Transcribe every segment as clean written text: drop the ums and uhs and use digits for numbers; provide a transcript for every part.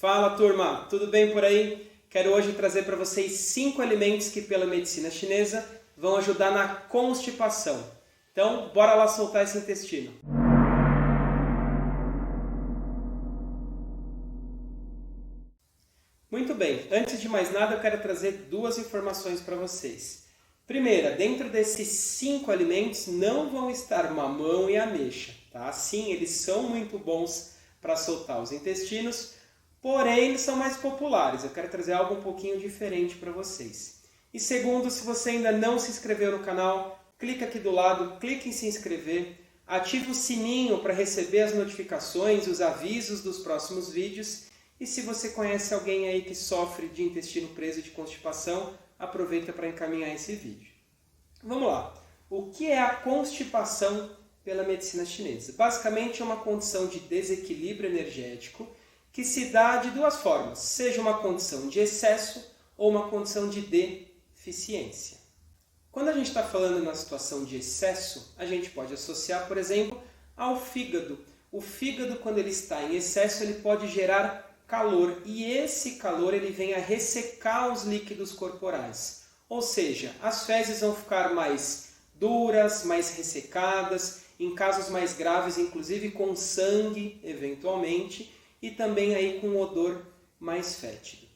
Fala turma, tudo bem por aí? Quero hoje trazer para vocês 5 alimentos que pela medicina chinesa vão ajudar na constipação. Então, bora lá soltar esse intestino. Muito bem, antes de mais nada eu quero trazer 2 informações para vocês. Primeira, dentro desses 5 alimentos não vão estar mamão e ameixa, tá? Sim, eles são muito bons para soltar os intestinos, porém eles são mais populares. Eu quero trazer algo um pouquinho diferente para vocês. E segundo, se você ainda não se inscreveu no canal, clica aqui do lado, clique em se inscrever, ative o sininho para receber as notificações, os avisos dos próximos vídeos. E se você conhece alguém aí que sofre de intestino preso e de constipação, aproveita para encaminhar esse vídeo. Vamos lá. O que é a constipação pela medicina chinesa? Basicamente é uma condição de desequilíbrio energético que se dá de 2 formas, seja uma condição de excesso ou uma condição de deficiência. Quando a gente está falando na situação de excesso, a gente pode associar, por exemplo, ao fígado. O fígado, quando ele está em excesso, ele pode gerar calor, e esse calor ele vem a ressecar os líquidos corporais. Ou seja, as fezes vão ficar mais duras, mais ressecadas, em casos mais graves, inclusive com sangue, eventualmente, e também aí com um odor mais fétido.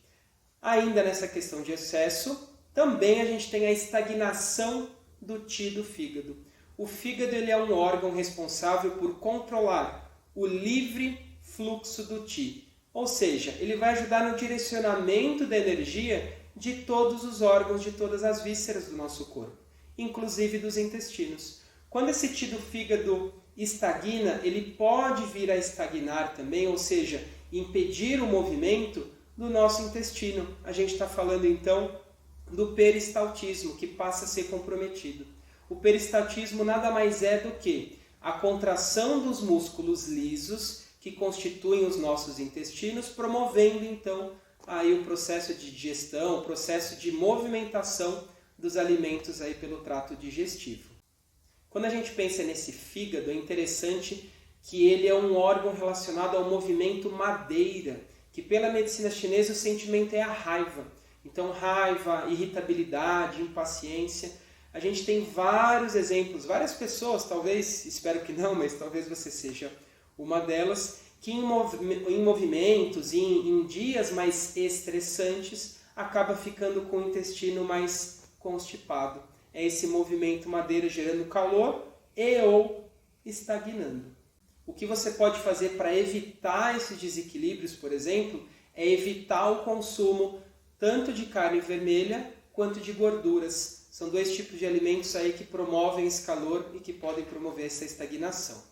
Ainda nessa questão de excesso, também a gente tem a estagnação do qi do fígado. O fígado ele é um órgão responsável por controlar o livre fluxo do qi. Ou seja, ele vai ajudar no direcionamento da energia de todos os órgãos, de todas as vísceras do nosso corpo, inclusive dos intestinos. Quando esse qi do fígado estagna, ele pode vir a estagnar também, ou seja, impedir o movimento do nosso intestino. A gente está falando então do peristaltismo, que passa a ser comprometido. O peristaltismo nada mais é do que a contração dos músculos lisos que constituem os nossos intestinos, promovendo então aí o processo de digestão, o processo de movimentação dos alimentos aí pelo trato digestivo. Quando a gente pensa nesse fígado, é interessante que ele é um órgão relacionado ao movimento madeira, que pela medicina chinesa o sentimento é a raiva. Então raiva, irritabilidade, impaciência. A gente tem vários exemplos, várias pessoas, talvez, espero que não, mas talvez você seja uma delas, que em movimentos, em dias mais estressantes, acaba ficando com o intestino mais constipado. É esse movimento madeira gerando calor e ou estagnando. O que você pode fazer para evitar esses desequilíbrios, por exemplo, é evitar o consumo tanto de carne vermelha quanto de gorduras. São 2 tipos de alimentos aí que promovem esse calor e que podem promover essa estagnação.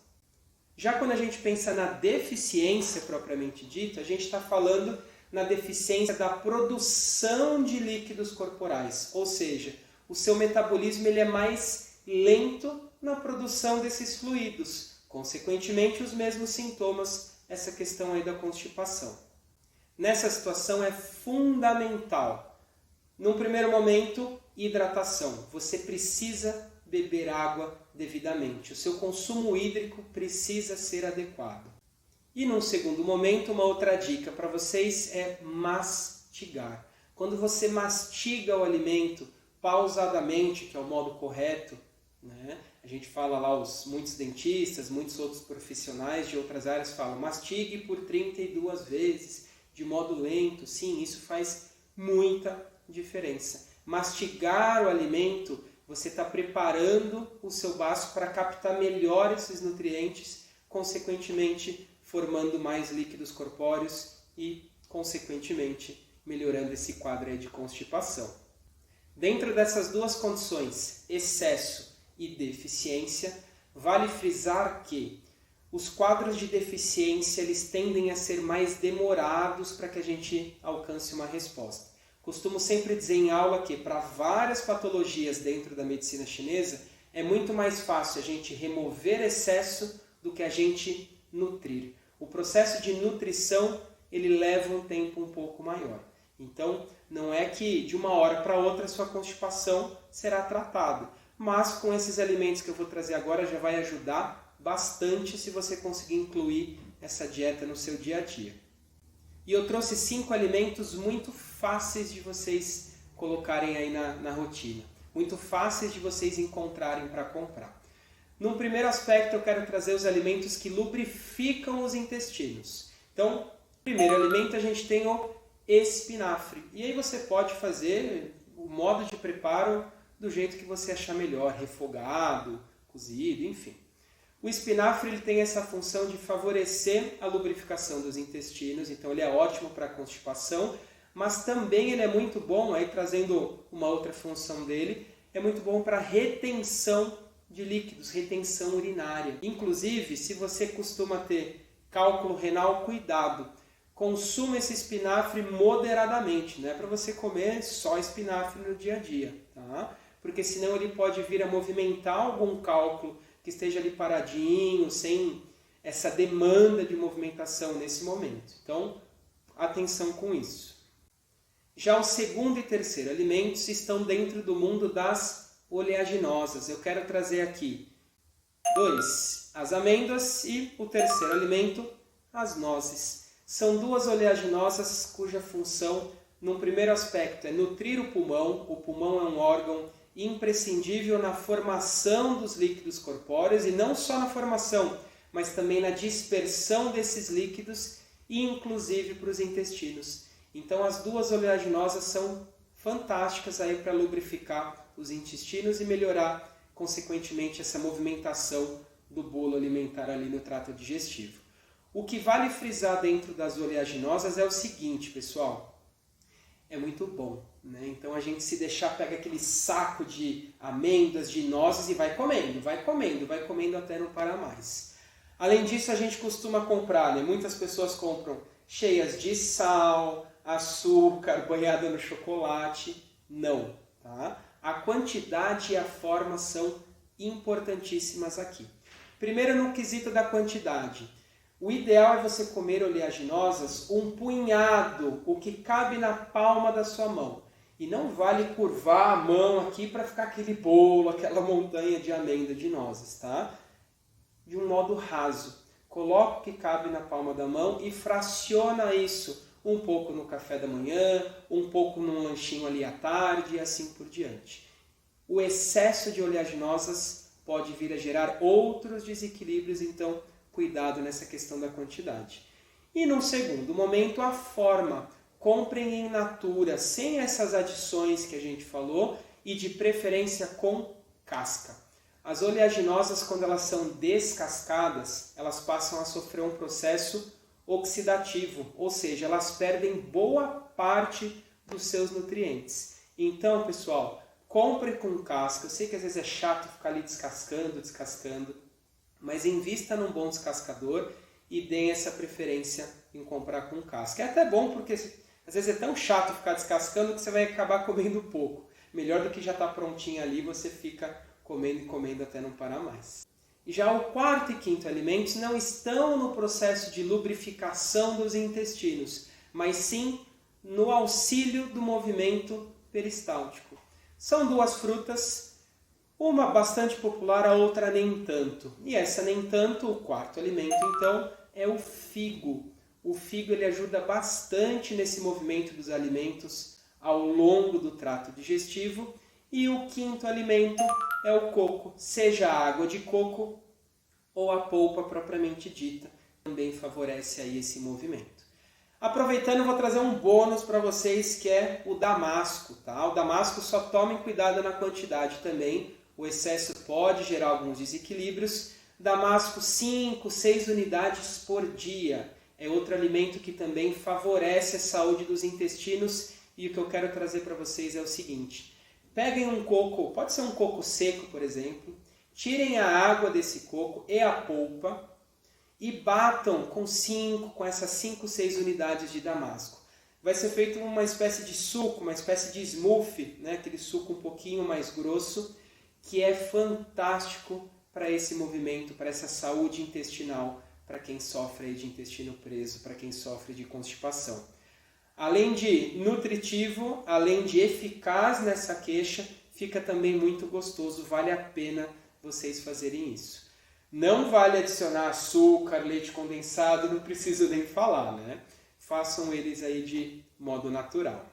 Já quando a gente pensa na deficiência propriamente dita, a gente está falando na deficiência da produção de líquidos corporais, ou seja, o seu metabolismo ele é mais lento na produção desses fluidos, consequentemente os mesmos sintomas, essa questão aí da constipação. Nessa situação é fundamental, num primeiro momento, hidratação. Você precisa beber água devidamente. O seu consumo hídrico precisa ser adequado. E num segundo momento, uma outra dica para vocês é mastigar. Quando você mastiga o alimento pausadamente, que é o modo correto, né? A gente fala lá, muitos dentistas, muitos outros profissionais de outras áreas falam, mastigue por 32 vezes, de modo lento. Sim, isso faz muita diferença. Mastigar o alimento, você está preparando o seu baço para captar melhor esses nutrientes, consequentemente formando mais líquidos corpóreos e, consequentemente, melhorando esse quadro aí de constipação. Dentro dessas 2 condições, excesso e deficiência, vale frisar que os quadros de deficiência eles tendem a ser mais demorados para que a gente alcance uma resposta. Costumo sempre dizer em aula que para várias patologias dentro da medicina chinesa é muito mais fácil a gente remover excesso do que a gente nutrir. O processo de nutrição ele leva um tempo um pouco maior. Então não é que de uma hora para outra a sua constipação será tratada, mas com esses alimentos que eu vou trazer agora já vai ajudar bastante se você conseguir incluir essa dieta no seu dia a dia. E eu trouxe 5 alimentos muito fáceis de vocês colocarem aí na rotina. Muito fáceis de vocês encontrarem para comprar. Num primeiro aspecto, eu quero trazer os alimentos que lubrificam os intestinos. Então, primeiro alimento a gente tem o espinafre. E aí você pode fazer o modo de preparo do jeito que você achar melhor, refogado, cozido, enfim. O espinafre ele tem essa função de favorecer a lubrificação dos intestinos, então ele é ótimo para a constipação, mas também ele é muito bom, aí trazendo uma outra função dele, é muito bom para retenção de líquidos, retenção urinária. Inclusive, se você costuma ter cálculo renal, cuidado. Consuma esse espinafre moderadamente, não é para você comer só espinafre no dia a dia, tá? Porque senão ele pode vir a movimentar algum cálculo que esteja ali paradinho, sem essa demanda de movimentação nesse momento. Então, atenção com isso. Já o segundo e terceiro alimentos estão dentro do mundo das oleaginosas. Eu quero trazer aqui 2, as amêndoas, e o terceiro alimento, as nozes. São 2 oleaginosas cuja função, num primeiro aspecto, é nutrir o pulmão. O pulmão é um órgão imprescindível na formação dos líquidos corpóreos, e não só na formação, mas também na dispersão desses líquidos, e inclusive para os intestinos. Então as 2 oleaginosas são fantásticas aí para lubrificar os intestinos e melhorar, consequentemente, essa movimentação do bolo alimentar ali no trato digestivo. O que vale frisar dentro das oleaginosas é o seguinte, pessoal, é muito bom, né? Então a gente, se deixar, pega aquele saco de amêndoas, de nozes e vai comendo até não parar mais. Além disso, a gente costuma comprar, né? Muitas pessoas compram cheias de sal, açúcar, banhada no chocolate. Não, tá? A quantidade e a forma são importantíssimas aqui. Primeiro, no quesito da quantidade. O ideal é você comer oleaginosas um punhado, o que cabe na palma da sua mão. E não vale curvar a mão aqui para ficar aquele bolo, aquela montanha de amêndoa, de nozes, tá? De um modo raso. Coloca o que cabe na palma da mão e fraciona isso. Um pouco no café da manhã, um pouco num lanchinho ali à tarde e assim por diante. O excesso de oleaginosas pode vir a gerar outros desequilíbrios, então cuidado nessa questão da quantidade. E num segundo momento, a forma. Comprem em natura, sem essas adições que a gente falou, e de preferência com casca. As oleaginosas, quando elas são descascadas, elas passam a sofrer um processo oxidativo, ou seja, elas perdem boa parte dos seus nutrientes. Então, pessoal, compre com casca. Eu sei que às vezes é chato ficar ali descascando, mas invista num bom descascador e deem essa preferência em comprar com casca. É até bom porque às vezes é tão chato ficar descascando que você vai acabar comendo pouco. Melhor do que já está prontinho ali, você fica comendo e comendo até não parar mais. E já o quarto e quinto alimentos não estão no processo de lubrificação dos intestinos, mas sim no auxílio do movimento peristáltico. São 2 frutas, uma bastante popular, a outra nem tanto. E essa nem tanto, o quarto alimento, então, é o figo. O figo ele ajuda bastante nesse movimento dos alimentos ao longo do trato digestivo. E o quinto alimento é o coco, seja a água de coco ou a polpa propriamente dita, também favorece aí esse movimento. Aproveitando, eu vou trazer um bônus para vocês, que é o damasco, tá? O damasco, só tomem cuidado na quantidade também, o excesso pode gerar alguns desequilíbrios. Damasco 5, 6 unidades por dia. É outro alimento que também favorece a saúde dos intestinos, e o que eu quero trazer para vocês é o seguinte. Peguem um coco, pode ser um coco seco, por exemplo, tirem a água desse coco e a polpa e batam com essas 5, 6 unidades de damasco. Vai ser feito uma espécie de suco, uma espécie de smoothie, né? Aquele suco um pouquinho mais grosso, que é fantástico para esse movimento, para essa saúde intestinal, para quem sofre de intestino preso, para quem sofre de constipação. Além de nutritivo, além de eficaz nessa queixa, fica também muito gostoso, vale a pena vocês fazerem isso. Não vale adicionar açúcar, leite condensado, não preciso nem falar, né? façam eles aí de modo natural.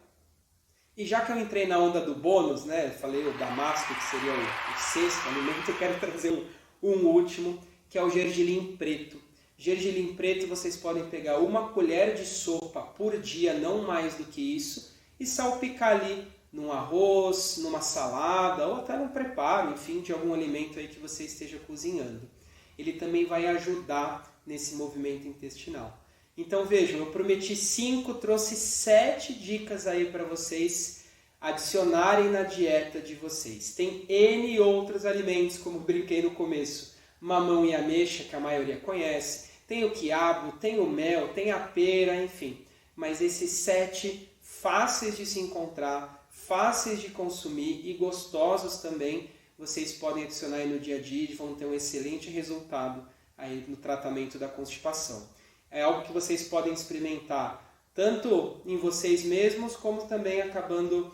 E já que eu entrei na onda do bônus, né, falei o damasco, que seria o sexto alimento, eu quero trazer um último, que é o gergelim preto. Gergelim preto vocês podem pegar 1 colher de sopa por dia, não mais do que isso, e salpicar ali num arroz, numa salada, ou até num preparo, enfim, de algum alimento aí que você esteja cozinhando. Ele também vai ajudar nesse movimento intestinal. Então vejam, eu prometi 5, trouxe 7 dicas aí para vocês adicionarem na dieta de vocês. Tem N outros alimentos, como brinquei no começo, mamão e ameixa, que a maioria conhece, tem o quiabo, tem o mel, tem a pera, enfim. Mas esses 7 fáceis de se encontrar, fáceis de consumir e gostosos também, vocês podem adicionar aí no dia a dia e vão ter um excelente resultado aí no tratamento da constipação. É algo que vocês podem experimentar tanto em vocês mesmos, como também acabando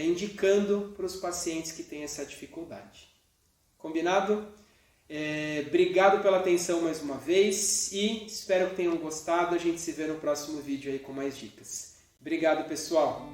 indicando para os pacientes que têm essa dificuldade. Combinado? Obrigado pela atenção mais uma vez e espero que tenham gostado. A gente se vê no próximo vídeo aí com mais dicas. Obrigado, pessoal!